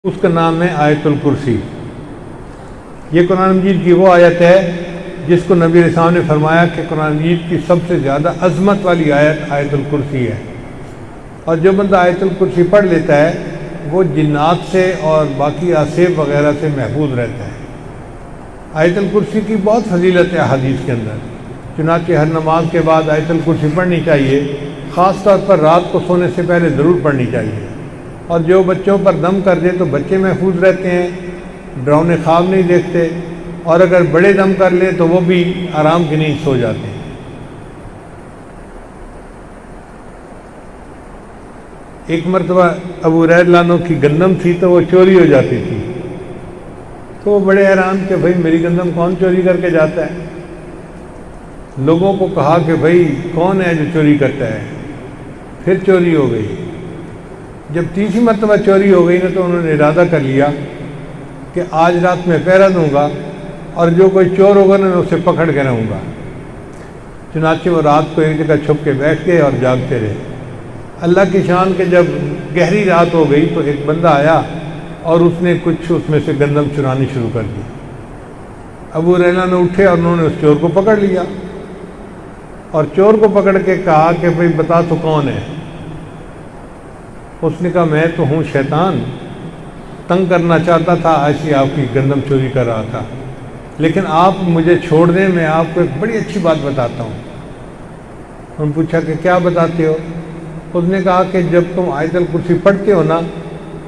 اس کا نام ہے آیت الکرسی۔ یہ قرآن مجید کی وہ آیت ہے جس کو نبی علیہ السلام نے فرمایا کہ قرآن مجید کی سب سے زیادہ عظمت والی آیت آیت الکرسی ہے، اور جو بندہ آیت الکرسی پڑھ لیتا ہے وہ جنات سے اور باقی آصف وغیرہ سے محفوظ رہتا ہے۔ آیت الکرسی کی بہت فضیلت ہے حدیث کے اندر، چنانچہ ہر نماز کے بعد آیت الکرسی پڑھنی چاہیے، خاص طور پر رات کو سونے سے پہلے ضرور پڑھنی چاہیے، اور جو بچوں پر دم کر دے تو بچے محفوظ رہتے ہیں، ڈراؤنے خواب نہیں دیکھتے، اور اگر بڑے دم کر لیں تو وہ بھی آرام کی نیند سو جاتے ہیں۔ ایک مرتبہ ابو ہریرہ رضی اللہ عنہ کی گندم تھی تو وہ چوری ہو جاتی تھی، تو وہ بڑے حیران کہ بھائی میری گندم کون چوری کر کے جاتا ہے؟ لوگوں کو کہا کہ بھائی کون ہے جو چوری کرتا ہے؟ پھر چوری ہو گئی۔ جب تیسری مرتبہ چوری ہو گئی نا تو انہوں نے ارادہ کر لیا کہ آج رات میں پہرا دوں گا، اور جو کوئی چور ہوگا نا میں اسے پکڑ کے رہوں گا۔ چنانچہ وہ رات کو ایک جگہ چھپ کے بیٹھ گئے اور جاگتے رہے۔ اللہ کی شان کہ جب گہری رات ہو گئی تو ایک بندہ آیا اور اس نے کچھ اس میں سے گندم چرانی شروع کر دی۔ ابو ہریرہ نے اٹھے اور انہوں نے اس چور کو پکڑ لیا، اور چور کو پکڑ کے کہا کہ بھئی بتا تو کون ہے؟ اس نے کہا میں تو ہوں شیطان، تنگ کرنا چاہتا تھا، ایسی آپ کی گندم چوری کر رہا تھا، لیکن آپ مجھے چھوڑ دیں، میں آپ کو ایک بڑی اچھی بات بتاتا ہوں۔ انہوں نے پوچھا کہ کیا بتاتے ہو؟ اس نے کہا کہ جب تم آیت الکرسی پڑھتے ہو نا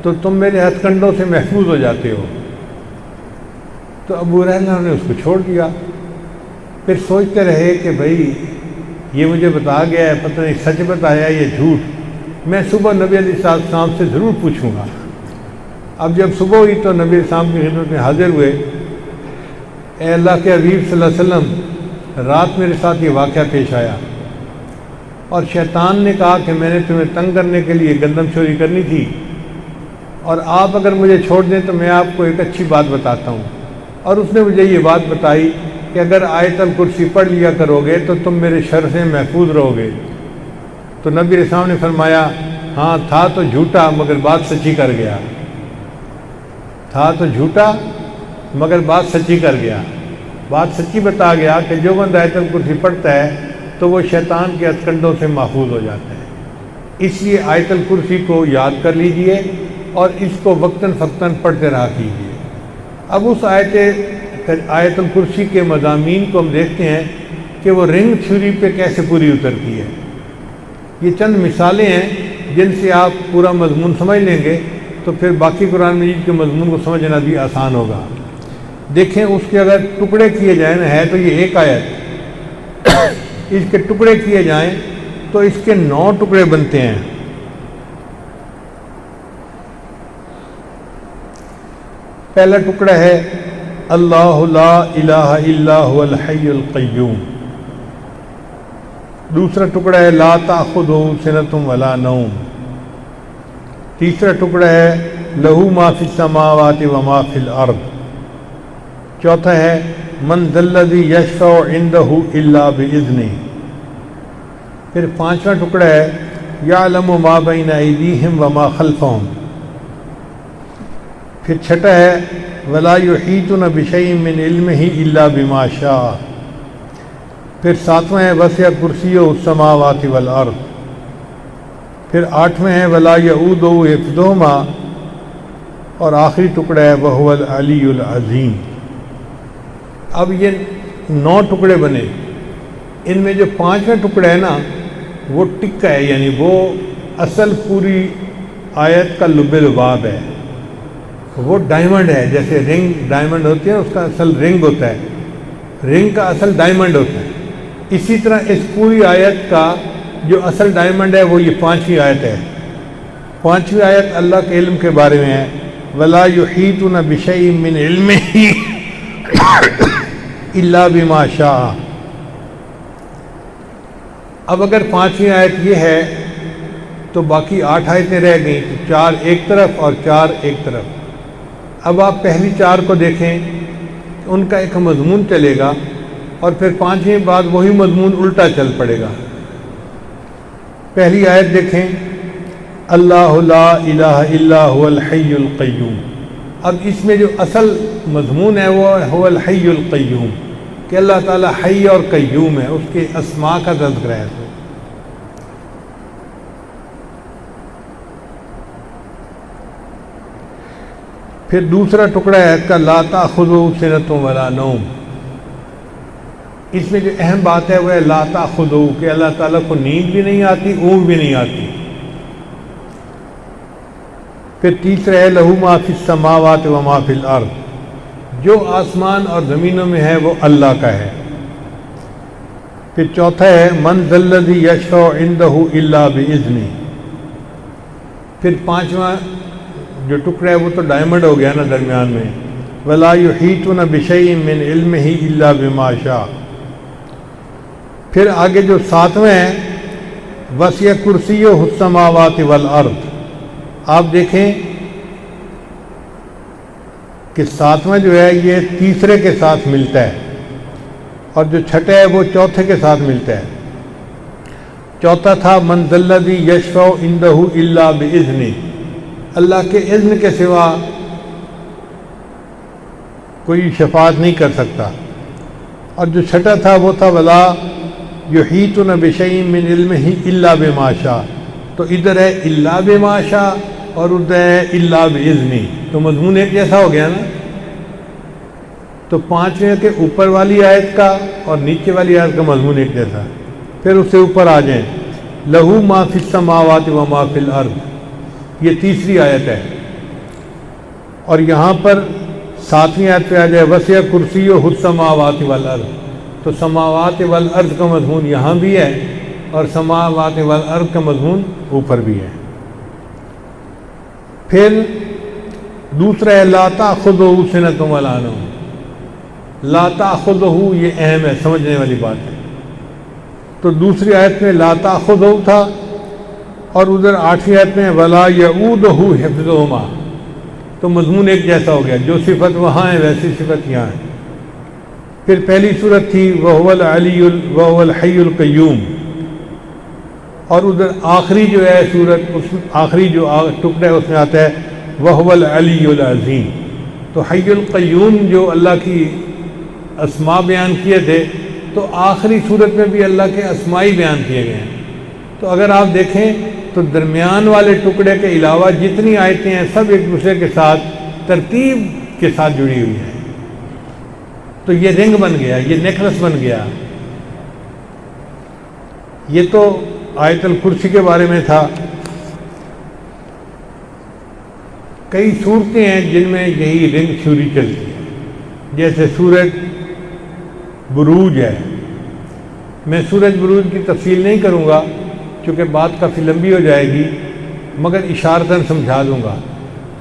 تو تم میرے ہتھ کنڈوں سے محفوظ ہو جاتے ہو۔ تو ابو ہریرہ نے اس کو چھوڑ دیا۔ پھر سوچتے رہے کہ بھائی یہ مجھے بتا گیا ہے، پتہ نہیں سچ بتایا یا جھوٹ، میں صبح نبی علیہ السلام سے ضرور پوچھوں گا۔ اب جب صبح ہوئی تو نبی علیہ السلام کی خدمت میں حاضر ہوئے۔ اے اللہ کے حبیب صلی اللہ علیہ وسلم، رات میرے ساتھ یہ واقعہ پیش آیا، اور شیطان نے کہا کہ میں نے تمہیں تنگ کرنے کے لیے گندم چوری کرنی تھی، اور آپ اگر مجھے چھوڑ دیں تو میں آپ کو ایک اچھی بات بتاتا ہوں۔ اور اس نے مجھے یہ بات بتائی کہ اگر آیت الکرسی پڑھ لیا کرو گے تو تم میرے شر سے محفوظ رہو گے۔ تو نبی علیہ السلام نے فرمایا ہاں تھا تو جھوٹا مگر بات سچی کر گیا، تھا تو جھوٹا مگر بات سچی کر گیا، بات سچی بتا گیا کہ جو بندہ آیت الکرسی پڑھتا ہے تو وہ شیطان کے ہتھ کنڈوں سے محفوظ ہو جاتا ہے۔ اس لیے آیت الکرسی کو یاد کر لیجئے اور اس کو وقتاً فوقتاً پڑھتے رہا کیجیے۔ اب اس آیت الکرسی کے مضامین کو ہم دیکھتے ہیں کہ وہ رنگ تھیوری پہ کیسے پوری اترتی ہے۔ یہ چند مثالیں ہیں جن سے آپ پورا مضمون سمجھ لیں گے تو پھر باقی قرآن مجید کے مضمون کو سمجھنا بھی آسان ہوگا۔ دیکھیں اس کے اگر ٹکڑے کیے جائیں نا، ہے تو یہ ایک آیت، اس کے ٹکڑے کیے جائیں تو اس کے 9 ٹکڑے بنتے ہیں۔ پہلا ٹکڑا ہے اللہ لا الہ الا هو الحی القیوم، دوسرا ٹکڑا ہے لا تأخذہ سنۃ ولا نوم، تیسرا ٹکڑا ہے لہ ما فی السماوات و ما فی الارض، چوتھا ہے من ذا الذی یشفع عندہ الا باذنہ، پھر پانچواں ٹکڑا ہے یعلم ما بین ایدیہم و ما خلفہم، پھر چھٹا ہے ولا یحیطون بشیء من علمہ الا بما شاء، پھر ساتواں ہے وسع کرسیہ السماوات والارض، پھر آٹھویں ہے ولا یؤودہ حفظہما، اور آخری ٹکڑا ہے وہو العلی العظیم۔ اب یہ 9 ٹکڑے بنے، ان میں جو 5واں ٹکڑا ہے نا وہ ٹکا ہے، یعنی وہ اصل پوری آیت کا لب لباب ہے، وہ ڈائمنڈ ہے، جیسے رنگ ڈائمنڈ ہوتی ہے اس کا اصل رنگ ہوتا ہے، رنگ کا اصل ڈائمنڈ ہوتا ہے، اسی طرح اس پوری آیت کا جو اصل ڈائمنڈ ہے وہ یہ 5ویں آیت ہے۔ 5ویں آیت اللہ کے علم کے بارے میں ہے، ولا یحیطون بشیء من علمہ الا بما شاء۔ اب اگر 5ویں آیت یہ ہے تو باقی 8 آیتیں رہ گئیں، 4 ایک طرف اور 4 ایک طرف۔ اب آپ پہلی 4 کو دیکھیں، ان کا ایک مضمون چلے گا، اور پھر 5ویں بعد وہی مضمون الٹا چل پڑے گا۔ پہلی آیت دیکھیں اللہ لا الہ الا هو الحی القیوم. اب اس میں جو اصل مضمون ہے وہ هو الحی القیوم کہ اللہ تعالیٰ حی اور قیوم ہے، اس کے اسماء کا تذکرہ ہے. پھر دوسرا ٹکڑا ہے کا لا تأخذہ سنۃ ولا نوم. اس میں جو اہم بات ہے وہ ہے لا تأخذہ کہ اللہ تعالیٰ کو نیند بھی نہیں آتی، اونگ بھی نہیں آتی. پھر تیسرا ہے لہو ما فی السماوات و ما فی الارض، جو آسمان اور زمینوں میں ہے وہ اللہ کا ہے. پھر چوتھا ہے من ذا الذی یشفع عندہ الا باذنہ. پھر پانچواں جو ٹکڑا ہے وہ تو ڈائمنڈ ہو گیا نا درمیان میں، ولا یحیطون بشیء من علمہ الا بما شاء. پھر آگے جو ساتواں ہے وسع کرسیہ السماوات والارض. آپ دیکھیں کہ ساتواں جو ہے یہ تیسرے کے ساتھ ملتا ہے اور جو چھٹا ہے وہ چوتھے کے ساتھ ملتا ہے. چوتھا تھا من ذا الذی یشفع عندہ الا باذنہ، اللہ کے اذن کے سوا کوئی شفاعت نہیں کر سکتا. اور جو چھٹا تھا وہ تھا ولا یحیطون بشیء من علمہ الا بما شاء. تو ادھر ہے الا بما شاء اور ادھر ہے الا باذنہ، تو مضمون ایک جیسا ہو گیا نا. تو پانچویں کے اوپر والی آیت کا اور نیچے والی آیت کا مضمون ایک جیسا. پھر اس سے اوپر آ جائیں لہو ما فی السماوات و ما فی الارض، یہ تیسری آیت ہے. اور یہاں پر ساتویں آیت پہ آ جائے وسع کرسیہ السماوات والارض. تو سماوات والارض کا مضمون یہاں بھی ہے اور سماوات والارض کا مضمون اوپر بھی ہے. پھر دوسرا ہے لا تأخذہ سنۃ ولا نوم. لا تأخذہ یہ اہم ہے، سمجھنے والی بات ہے. تو دوسری آیت میں لا تأخذہ تھا اور ادھر آٹھویں آیت میں ولا یعودہ حفظہما. تو مضمون ایک جیسا ہو گیا، جو صفت وہاں ہے ویسی صفت یہاں ہے. پھر پہلی صورت تھی وہو العلی وہو الحی القیوم، اور ادھر آخری جو ہے صورت اس آخری جو ٹکڑا ہے اس میں آتا ہے وہو العلی العظیم. تو حی القیوم جو اللہ کی اسماء بیان کیے تھے تو آخری صورت میں بھی اللہ کے اسماء ہی بیان کیے گئے ہیں. تو اگر آپ دیکھیں تو درمیان والے ٹکڑے کے علاوہ جتنی آیتیں ہیں سب ایک دوسرے کے ساتھ ترتیب کے ساتھ جڑی ہوئی ہیں. تو یہ رنگ بن گیا، یہ نیکلس بن گیا. یہ تو آیت الکرسی کے بارے میں تھا. کئی صورتیں ہیں جن میں یہی رنگ تھیوری چلتی ہے، جیسے سورج بروج ہے. میں سورج بروج کی تفصیل نہیں کروں گا چونکہ بات کافی لمبی ہو جائے گی، مگر اشارتاً سمجھا دوں گا.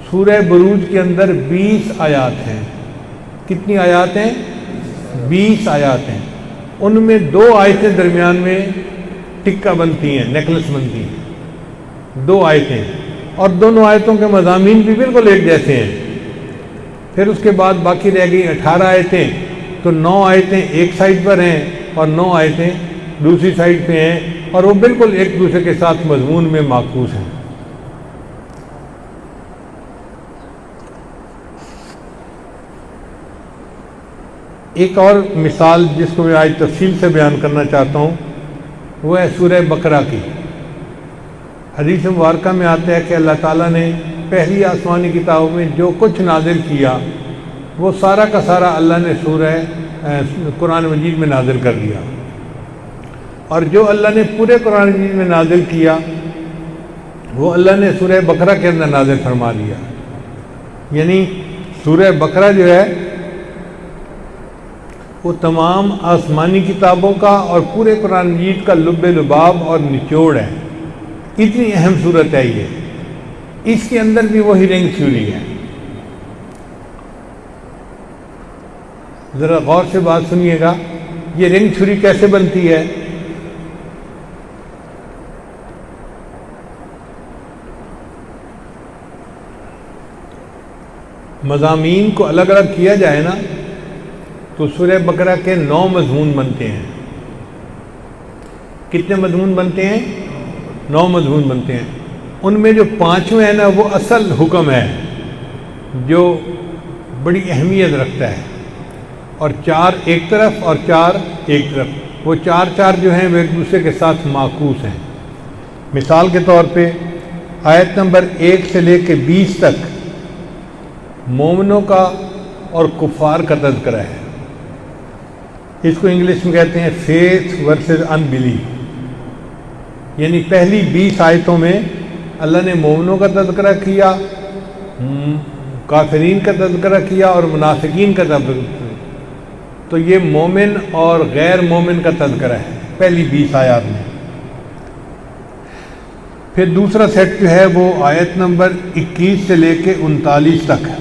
سورہ بروج کے اندر 20 آیات ہیں. کتنی آیات ہیں؟ 20 آیات ہیں. ان میں 2 آیتیں درمیان میں ٹکا بنتی ہیں، نیکلس بنتی ہیں. 2 آیتیں، اور دونوں آیتوں کے مضامین بھی بالکل ایک جیسے ہیں. پھر اس کے بعد باقی رہ گئی 18 آیتیں. تو 9 آیتیں ایک سائڈ پر ہیں اور 9 آیتیں دوسری سائڈ پہ ہیں، اور وہ بالکل ایک دوسرے کے ساتھ مضمون میں معکوس ہیں. ایک اور مثال جس کو میں آج تفصیل سے بیان کرنا چاہتا ہوں وہ ہے سورہ بقرہ کی. حدیث مبارکہ میں آتا ہے کہ اللہ تعالیٰ نے پہلی آسمانی کتابوں میں جو کچھ نازل کیا وہ سارا کا سارا اللہ نے سورہ قرآن مجید میں نازل کر دیا، اور جو اللہ نے پورے قرآن مجید میں نازل کیا وہ اللہ نے سورہ بقرہ کے اندر نازل فرما دیا. یعنی سورہ بقرہ جو ہے وہ تمام آسمانی کتابوں کا اور پورے قرآن مجید کا لب لباب اور نچوڑ ہے. اتنی اہم صورت ہے یہ. اس کے اندر بھی وہی رنگ تھیوری ہے. ذرا غور سے بات سنیے گا، یہ رنگ تھیوری کیسے بنتی ہے. مضامین کو الگ الگ کیا جائے نا تو سورہ بقرہ کے 9 مضمون بنتے ہیں. کتنے مضمون بنتے ہیں؟ 9 مضمون بنتے ہیں. ان میں جو پانچویں ہے نا وہ اصل حکم ہے جو بڑی اہمیت رکھتا ہے، اور چار ایک طرف اور چار ایک طرف، وہ چار چار جو ہیں وہ ایک دوسرے کے ساتھ معکوس ہیں۔ مثال کے طور پہ آیت نمبر 1 سے لے کے 20 تک مومنوں کا اور کفار کا تذکرہ ہے۔ اس کو انگلش میں کہتے ہیں فیتھ ورسز ان بلیف، یعنی پہلی 20 آیتوں میں اللہ نے مومنوں کا تذکرہ کیا، کافرین کا تذکرہ کیا اور منافقین کا تذکرہ کیا۔ تو یہ مومن اور غیر مومن کا تذکرہ ہے پہلی 20 آیات میں۔ پھر دوسرا سیٹ جو ہے وہ آیت نمبر 21 سے لے کے 39 تک ہے۔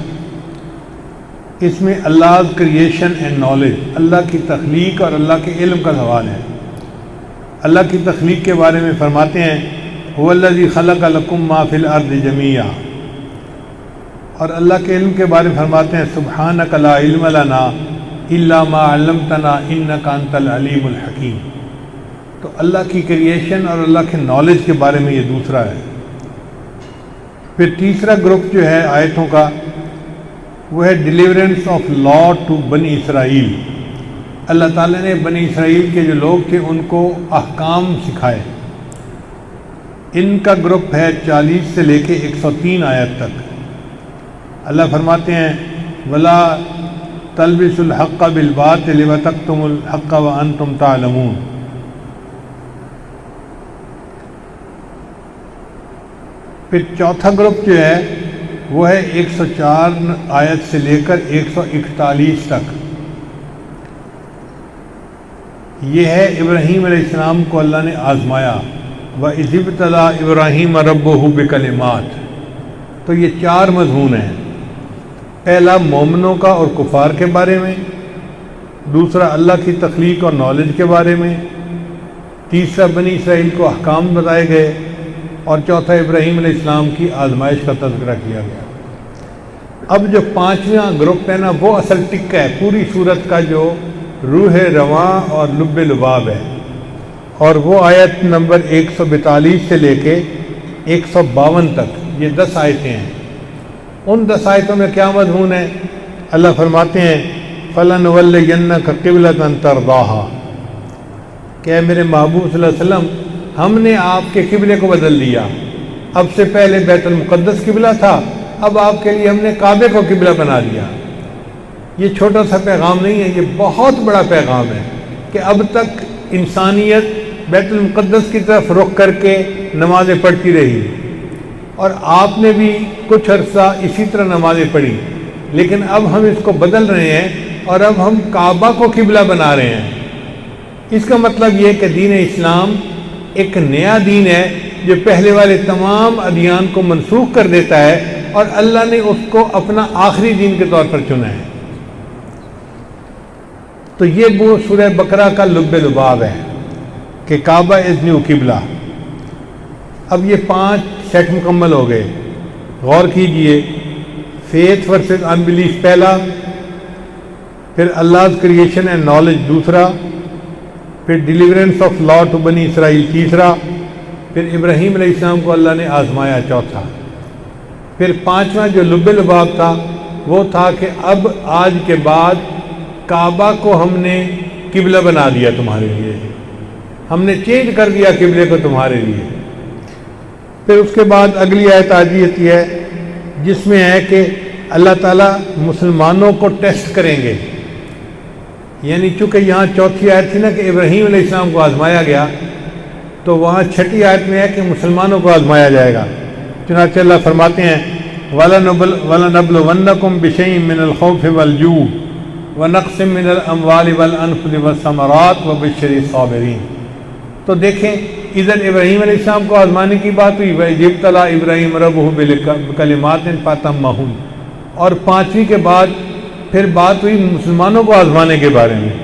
اس میں اللہ کریشن اینڈ نالج، اللہ کی تخلیق اور اللہ کے علم کا سوال ہے۔ اللہ کی تخلیق کے بارے میں فرماتے ہیں هو الذی خلق لکم ما فی الارض جمیعا، اور اللہ کے علم کے بارے میں فرماتے ہیں سبحانک لا علم لنا الا ما علمتنا انک انت العلیم الحکیم۔ تو اللہ کی کریشن اور اللہ کے نالج کے بارے میں یہ دوسرا ہے۔ پھر تیسرا گروپ جو ہے آیتوں کا وہ ہے ڈیلیورنس آف لا ٹو بنی اسرائیل۔ اللہ تعالیٰ نے بنی اسرائیل کے جو لوگ تھے ان کو احکام سکھائے۔ ان کا گروپ ہے 40 سے لے کے 103 آیت تک۔ اللہ فرماتے ہیں ولا تلبسوا الحق بالباطل وتکتموا الحق وانتم تعلمون۔ پھر چوتھا گروپ جو ہے وہ ہے 104 آیت سے لے کر 141 تک۔ یہ ہے ابراہیم علیہ السلام کو اللہ نے آزمایا، وَإِذِ ابْتَلَىٰ إِبْرَاهِيمَ رَبُّهُ بِكَلِمَاتٍ۔ تو یہ چار مضمون ہیں، پہلا مومنوں کا اور کفار کے بارے میں، دوسرا اللہ کی تخلیق اور نالج کے بارے میں، تیسرا بنی اسرائیل کو احکام بتائے گئے، اور چوتھا ابراہیم علیہ السلام کی آزمائش کا تذکرہ کیا گیا۔ اب جو پانچواں گروپ ہے نا وہ اصل ٹکا ہے پوری صورت کا، جو روح رواں اور لب لباب ہے، اور وہ آیت نمبر 142 سے لے کے 152 تک، یہ 10 آیتیں ہیں۔ ان 10 آیتوں میں کیا مضمون ہے؟ اللہ فرماتے ہیں فَلَنُوَلِّيَنَّكَ قِبْلَةً تَرْضَاهَا، کہ اے میرے محبوب صلی اللہ علیہ وسلم ہم نے آپ کے قبلے کو بدل دیا۔ اب سے پہلے بیت المقدس قبلہ تھا، اب آپ کے لیے ہم نے کعبے کو قبلہ بنا دیا۔ یہ چھوٹا سا پیغام نہیں ہے، یہ بہت بڑا پیغام ہے کہ اب تک انسانیت بیت المقدس کی طرف رخ کر کے نمازیں پڑھتی رہی، اور آپ نے بھی کچھ عرصہ اسی طرح نمازیں پڑھی، لیکن اب ہم اس کو بدل رہے ہیں اور اب ہم کعبہ کو قبلہ بنا رہے ہیں۔ اس کا مطلب یہ کہ دین اسلام ایک نیا دین ہے جو پہلے والے تمام ادیان کو منسوخ کر دیتا ہے، اور اللہ نے اس کو اپنا آخری دین کے طور پر چنا ہے۔ تو یہ وہ سورہ بقرہ کا لب لباب ہے کہ کعبہ از نیو قبلہ۔ اب یہ 5 سیٹ مکمل ہو گئے۔ غور کیجئے، فیتھ ورسز ان بلیف پہلا، پھر اللہ کریشن اینڈ نالج دوسرا، پھر ڈیلیورنس آف لا ٹو بنی اسرائیل تیسرا، پھر ابراہیم علیہ السلام کو اللہ نے آزمایا چوتھا، پھر پانچواں جو لب لباب تھا وہ تھا کہ اب آج کے بعد کعبہ کو ہم نے قبلہ بنا دیا تمہارے لیے، ہم نے چینج کر دیا قبلے کو تمہارے لیے۔ پھر اس کے بعد اگلی آیت آتی ہے جس میں ہے کہ اللہ تعالیٰ مسلمانوں کو ٹیسٹ کریں گے، یعنی چونکہ یہاں چوتھی آیت تھی نا کہ ابراہیم علیہ السلام کو آزمایا گیا، تو وہاں چھٹی آیت میں ہے کہ مسلمانوں کو آزمایا جائے گا۔ چنانچہ اللہ فرماتے ہیں وَلَنَبْلُوَنَّكُمْ بِشَيْءٍ مِّنَ الْخَوْفِ وَالْجُوعِ وَنَقْصٍ مِّنَ الْأَمْوَالِ وَالْأَنفُسِ وَالثَّمَرَاتِ وَبَشِّرِ الصَّابِرِينَ۔ تو دیکھیں ادھر ابراہیم علیہ السلام کو آزمانے کی بات ہوئی، وَإِذِ ابْتَلَىٰ إِبْرَاهِيمَ رَبُّهُ بِكَلِمَاتٍ فَأَتَمَّهُنَّ، اور پانچویں کے بعد پھر بات ہوئی مسلمانوں کو آزمانے کے بارے میں۔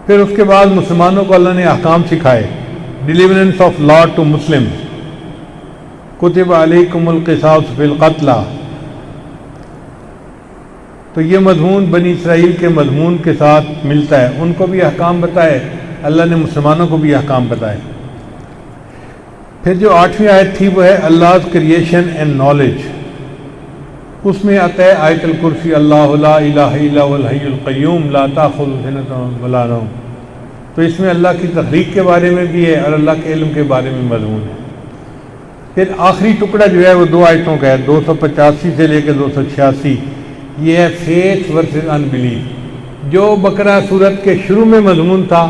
پھر اس کے بعد مسلمانوں کو اللہ نے احکام سکھائے، ڈیلیورنس آف لا ٹو مسلم، کتب علیکم القصاص فی القتلى۔ تو یہ مضمون بنی اسرائیل کے مضمون کے ساتھ ملتا ہے، ان کو بھی احکام بتائے، اللہ نے مسلمانوں کو بھی احکام بتائے۔ پھر جو 8ویں آیت تھی وہ ہے اللہ کریشن اینڈ نالج. اس میں آتا ہے آیت الکرسی اللہ لا الہ الا هو الحی القیوم لا تأخذہ سنۃ ولا نوم. تو اس میں اللہ کی تخلیق کے بارے میں بھی ہے اور اللہ کے علم کے بارے میں مضمون ہے. پھر آخری ٹکڑا جو ہے وہ 2 آیتوں کا ہے 285 سے لے کے 286. یہ ہے فیتھ ورسز ان بلیف. جو بقرہ سورت کے شروع میں مضمون تھا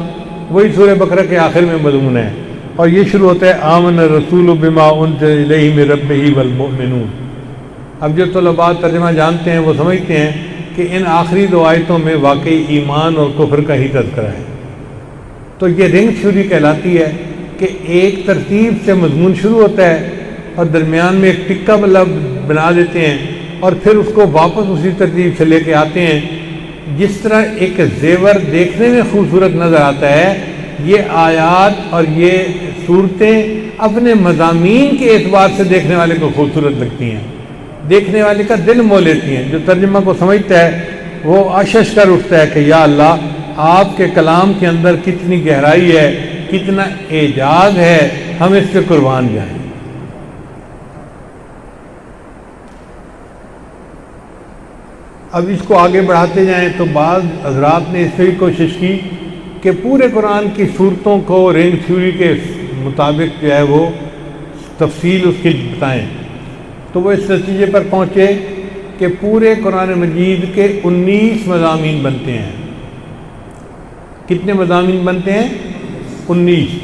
وہی سورہ بقرہ کے آخر میں مضمون ہے، اور یہ شروع ہوتا ہے آمن الرسول بما انزل الیہ من ربہ والمؤمنون. اب جو طلباء ترجمہ جانتے ہیں وہ سمجھتے ہیں کہ ان آخری 2 آیتوں میں واقعی ایمان اور کفر کا ہی تذکرہ ہے. تو یہ رنگ تھیوری کہلاتی ہے کہ ایک ترتیب سے مضمون شروع ہوتا ہے اور درمیان میں ایک ٹکا بنا دیتے ہیں اور پھر اس کو واپس اسی ترتیب سے لے کے آتے ہیں. جس طرح ایک زیور دیکھنے میں خوبصورت نظر آتا ہے، یہ آیات اور یہ صورتیں اپنے مضامین کے اعتبار سے دیکھنے والے کو خوبصورت لگتی ہیں، دیکھنے والے کا دل مو لیتی ہیں. جو ترجمہ کو سمجھتا ہے وہ آشش کر اٹھتا ہے کہ یا اللہ آپ کے کلام کے اندر کتنی گہرائی ہے، کتنا اعجاز ہے، ہم اس پہ قربان جائیں. اب اس کو آگے بڑھاتے جائیں تو بعض حضرات نے اس پہ بھی کوشش کی کہ پورے قرآن کی صورتوں کو رنگ تھیوری کے مطابق جو ہے وہ تفصیل اس کی بتائیں. تو وہ اس نتیجے پر پہنچے کہ پورے قرآن مجید کے 19 مضامین بنتے ہیں. کتنے مضامین بنتے ہیں؟ 19.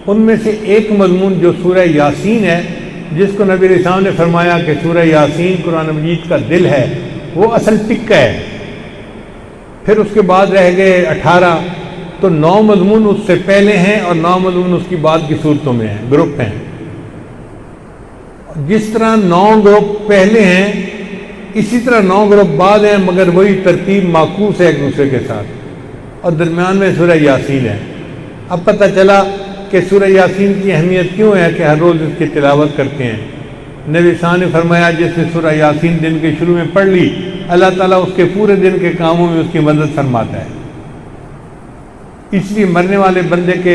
ان میں سے ایک مضمون جو سورہ یاسین ہے، جس کو نبی علیہ السلام نے فرمایا کہ سورہ یاسین قرآن مجید کا دل ہے، وہ اصل ٹکا ہے. پھر اس کے بعد رہ گئے 18. تو 9 مضمون اس سے پہلے ہیں اور 9 مضمون اس کی بعد کی صورتوں میں ہیں، گروپ ہیں. جس طرح 9 گروپ پہلے ہیں اسی طرح 9 گروپ بعد ہیں، مگر وہی ترتیب معکوس ہے ایک دوسرے کے ساتھ، اور درمیان میں سورہ یاسین ہے. اب پتہ چلا کہ سورہ یاسین کی اہمیت کیوں ہے کہ ہر روز اس کی تلاوت کرتے ہیں. نبی صاحب نے فرمایا جس نے سورہ یاسین دن کے شروع میں پڑھ لی، اللہ تعالیٰ اس کے پورے دن کے کاموں میں اس کی مدد فرماتا ہے. اس لیے مرنے والے بندے کے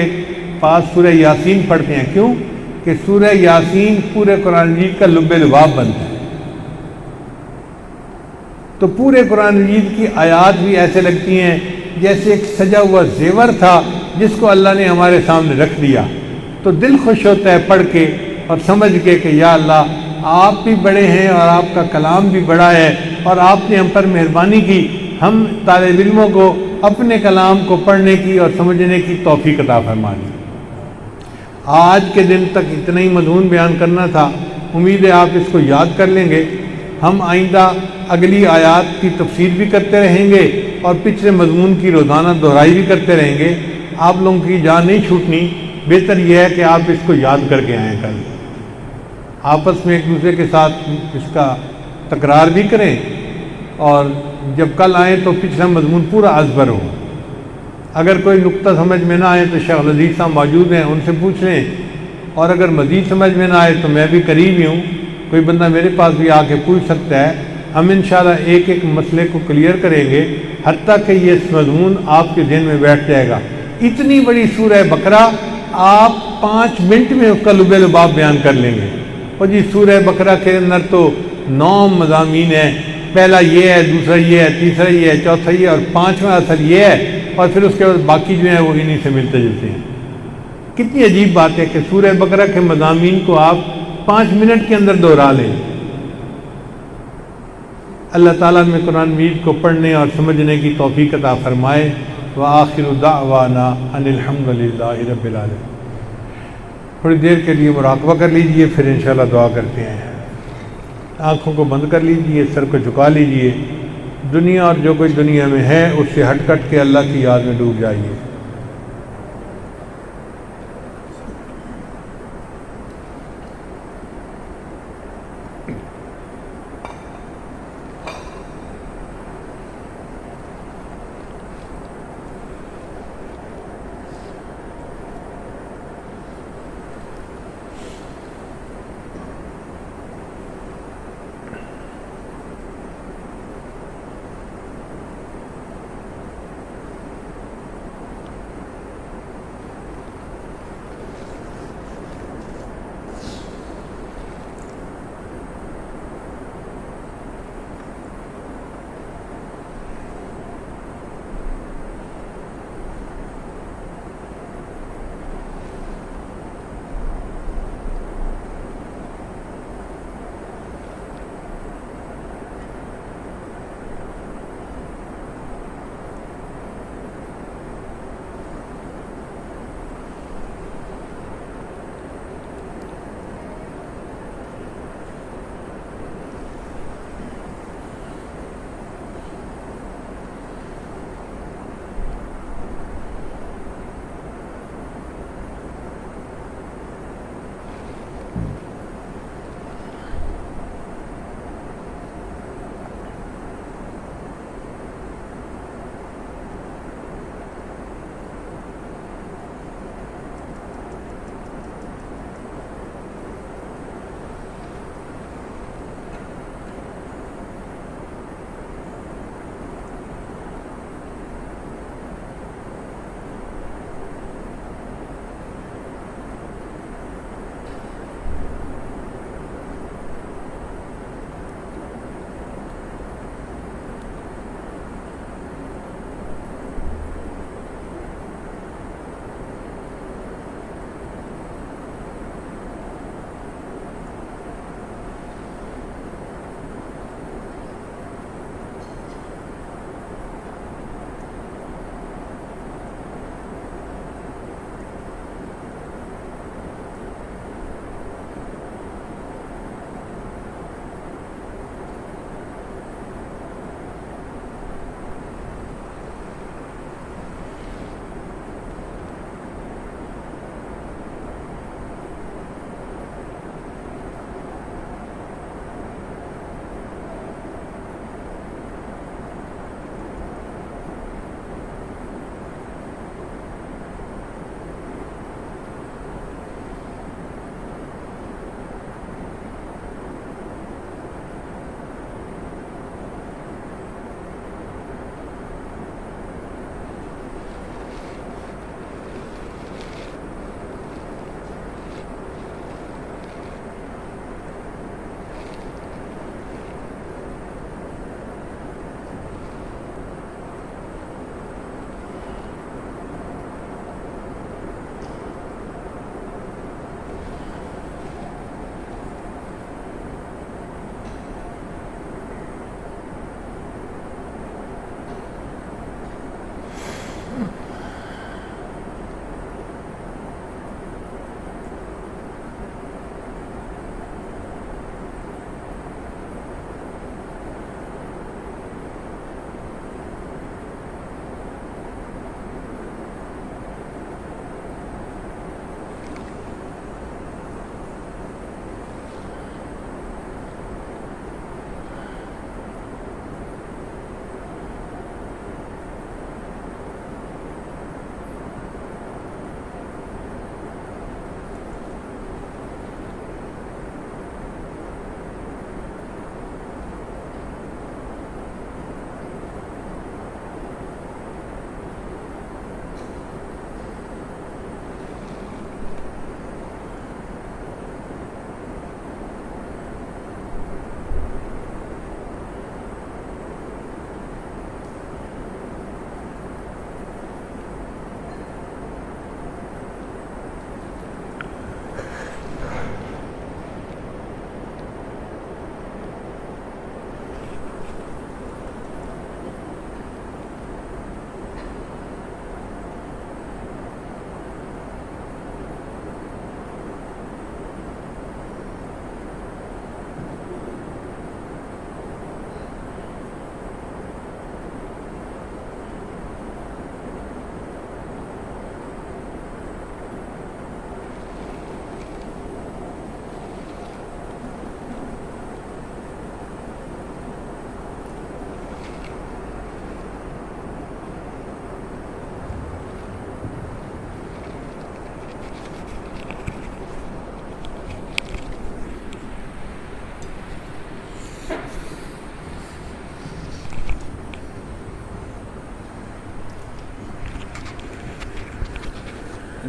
پاس سورہ یاسین پڑھتے ہیں. کیوں؟ کہ سورہ یاسین پورے قرآن مجید کا لب لباب بنتا ہے. تو پورے قرآن مجید کی آیات بھی ایسے لگتی ہیں جیسے ایک سجا ہوا زیور تھا جس کو اللہ نے ہمارے سامنے رکھ دیا. تو دل خوش ہوتا ہے پڑھ کے اور سمجھ کے کہ یا اللہ آپ بھی بڑے ہیں اور آپ کا کلام بھی بڑا ہے اور آپ نے ہم پر مہربانی کی. ہم طالب علموں کو اپنے کلام کو پڑھنے کی اور سمجھنے کی توفیق عطا فرما دی. آج کے دن تک اتنا ہی مضمون بیان کرنا تھا. امید ہے آپ اس کو یاد کر لیں گے. ہم آئندہ اگلی آیات کی تفسیر بھی کرتے رہیں گے اور پچھلے مضمون کی روزانہ دہرائی بھی کرتے رہیں گے. آپ لوگوں کی جان نہیں چھوٹنی. بہتر یہ ہے کہ آپ اس کو یاد کر کے آئیں. کل آپس میں ایک دوسرے کے ساتھ اس کا تکرار بھی کریں، اور جب کل آئیں تو پچھلا مضمون پورا ازبر ہو. اگر کوئی نقطہ سمجھ میں نہ آئے تو شیخ لذیذ صاحب موجود ہیں، ان سے پوچھ لیں. اور اگر مزید سمجھ میں نہ آئے تو میں بھی قریب ہی ہوں، کوئی بندہ میرے پاس بھی آ کے پوچھ سکتا ہے. ہم انشاءاللہ ایک ایک مسئلے کو کلیئر کریں گے حتیٰ کہ یہ مضمون آپ کے ذہن میں بیٹھ جائے گا. اتنی بڑی سورہ بقرہ آپ 5 منٹ میں اس کا لب لباب بیان کر لیں گے. اور جی سورہ بقرہ کے اندر تو 9 مضامین ہیں. پہلا یہ ہے، دوسرا یہ ہے، تیسرا یہ ہے، چوتھا یہ ہے، اور 5واں اصل یہ ہے، اور پھر اس کے بعد باقی جو ہیں وہ انہی سے ملتے جلتے ہیں. کتنی عجیب بات ہے کہ سورہ بقرہ کے مضامین کو آپ 5 منٹ کے اندر دہرا لیں. اللہ تعالیٰ میں قرآن مجید کو پڑھنے اور سمجھنے کی توفیق عطا فرمائے. وآخر دعوانا ان الحمد للہ رب العالمین. تھوڑی دیر کے لیے مراقبہ کر لیجئے، پھر انشاءاللہ دعا کرتے ہیں. آنکھوں کو بند کر لیجئے، سر کو جھکا لیجئے. دنیا اور جو کوئی دنیا میں ہے اس سے ہٹ کٹ کے اللہ کی یاد میں ڈوب جائیے.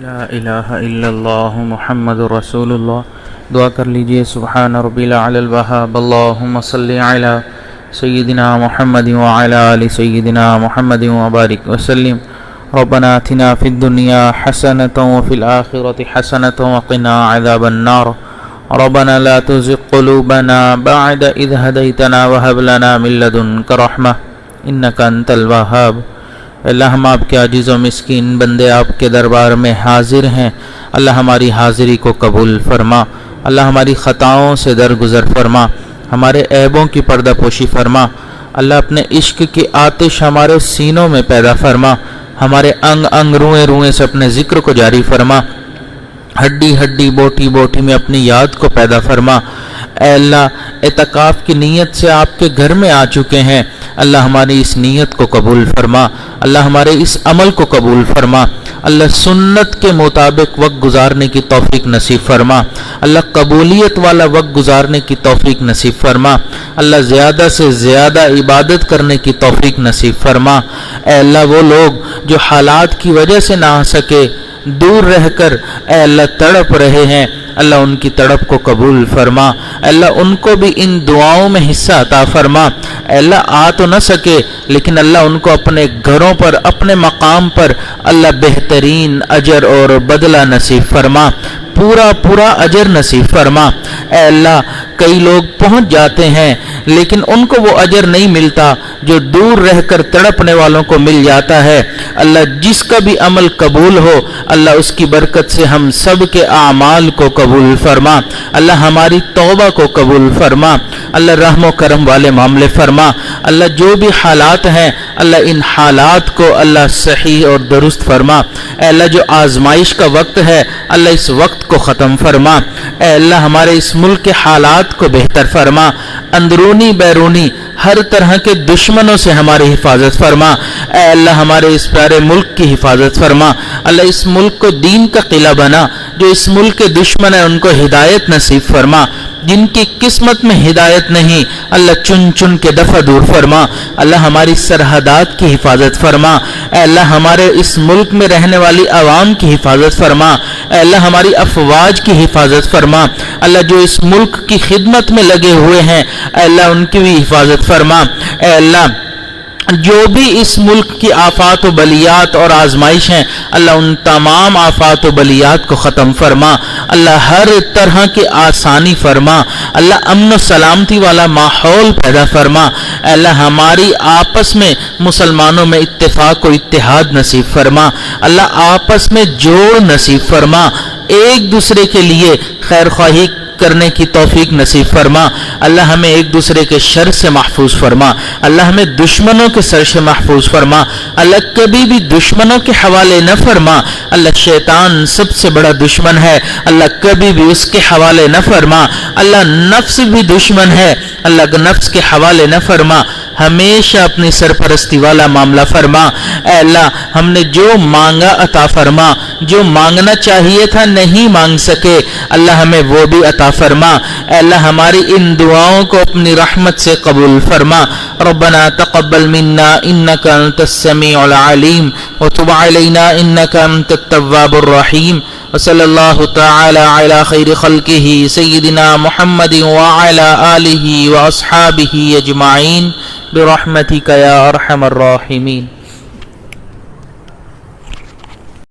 لا الہ الا اللہ محمد رسول اللہ. دعا کر لیجئے. سبحان ربی الاعلی الوہاب. اللہم صلی علی سیدنا محمد وعلی آل سیدنا محمد وبارک وسلم. ربنا آتنا فی الدنیا حسنۃ وفی الآخرۃ حسنۃ وقنا عذاب النار. ربنا لا تزغ قلوبنا بعد اذ ہدیتنا وہب لنا من لدنک رحمہ انک انت الوہاب. اللہ ہم آپ کے عاجز و مسکین بندے آپ کے دربار میں حاضر ہیں. اللہ ہماری حاضری کو قبول فرما. اللہ ہماری خطاؤں سے درگزر فرما. ہمارے عیبوں کی پردہ پوشی فرما. اللہ اپنے عشق کی آتش ہمارے سینوں میں پیدا فرما. ہمارے انگ انگ روئیں روئیں سے اپنے ذکر کو جاری فرما. ہڈی ہڈی بوٹی بوٹی میں اپنی یاد کو پیدا فرما. اے اللہ اعتکاف کی نیت سے آپ کے گھر میں آ چکے ہیں. اللہ ہماری اس نیت کو قبول فرما. اللہ ہمارے اس عمل کو قبول فرما. اللہ سنت کے مطابق وقت گزارنے کی توفیق نصیب فرما. اللہ قبولیت والا وقت گزارنے کی توفیق نصیب فرما. اللہ زیادہ سے زیادہ عبادت کرنے کی توفیق نصیب فرما. اے اللہ وہ لوگ جو حالات کی وجہ سے نہ آ سکے, دور رہ کر اے اللہ تڑپ رہے ہیں, اللہ ان کی تڑپ کو قبول فرما. اے اللہ ان کو بھی ان دعاؤں میں حصہ عطا فرما. اے اللہ آ تو نہ سکے لیکن اللہ ان کو اپنے گھروں پر اپنے مقام پر اللہ بہترین اجر اور بدلہ نصیب فرما. پورا پورا اجر نصیب فرما. اے اللہ کئی لوگ پہنچ جاتے ہیں لیکن ان کو وہ اجر نہیں ملتا جو دور رہ کر تڑپنے والوں کو مل جاتا ہے. اللہ جس کا بھی عمل قبول ہو اللہ اس کی برکت سے ہم سب کے اعمال کو قبول فرما. اللہ ہماری توبہ کو قبول فرما. اللہ رحم و کرم والے معاملے فرما. اللہ جو بھی حالات ہیں اللہ ان حالات کو اللہ صحیح اور درست فرما. اے اللہ جو آزمائش کا وقت ہے اللہ اس وقت کو ختم فرما. اے اللہ ہمارے اس ملک کے حالات کو بہتر فرما. اندرونی بیرونی ہر طرح کے دشمنوں سے ہماری حفاظت فرما. اے اللہ ہمارے اس پیارے ملک کی حفاظت فرما. اللہ اس ملک کو دین کا قلعہ بنا. جو اس ملک کے دشمن ہیں ان کو ہدایت نصیب فرما. جن کی قسمت میں ہدایت نہیں اللہ چن چن کے دفع دور فرما. اللہ ہماری سرحدات کی حفاظت فرما. اے اللہ ہمارے اس ملک میں رہنے والی عوام کی حفاظت فرما. اے اللہ ہماری افواج کی حفاظت فرما. اللہ جو اس ملک کی خدمت میں لگے ہوئے ہیں اے اللہ ان کی بھی حفاظت فرما. اے اللہ جو بھی اس ملک کی آفات و بلیات اور آزمائش ہیں اللہ ان تمام آفات و بلیات کو ختم فرما. اللہ ہر طرح کی آسانی فرما. اللہ امن و سلامتی والا ماحول پیدا فرما. اللہ ہماری آپس میں مسلمانوں میں اتفاق و اتحاد نصیب فرما. اللہ آپس میں جوڑ نصیب فرما. ایک دوسرے کے لیے خیر خواہی کرنے کی توفیق نصیب فرما. اللہ ہمیں ایک دوسرے کے شر سے محفوظ فرما. اللہ ہمیں دشمنوں کے شر سے محفوظ فرما. اللہ کبھی بھی دشمنوں کے حوالے نہ فرما. اللہ شیطان سب سے بڑا دشمن ہے اللہ کبھی بھی اس کے حوالے نہ فرما. اللہ نفس بھی دشمن ہے اللہ نفس کے حوالے نہ فرما. ہمیشہ اپنی سرپرستی والا معاملہ فرما. اے اللہ ہم نے جو مانگا عطا فرما. جو مانگنا چاہیے تھا نہیں مانگ سکے اللہ ہمیں وہ بھی عطا فرما. اے اللہ ہماری ان دعاؤں کو اپنی رحمت سے قبول فرما. ربنا تقبل منا انك انت السميع العليم وتب علينا انك انت التواب الرحيم. وصلی اللہ تعالی علی خیر خلقہ سیدنا محمد وعلی آلہ واصحابہ اجمعین برحمتک یا ارحم الراحمین.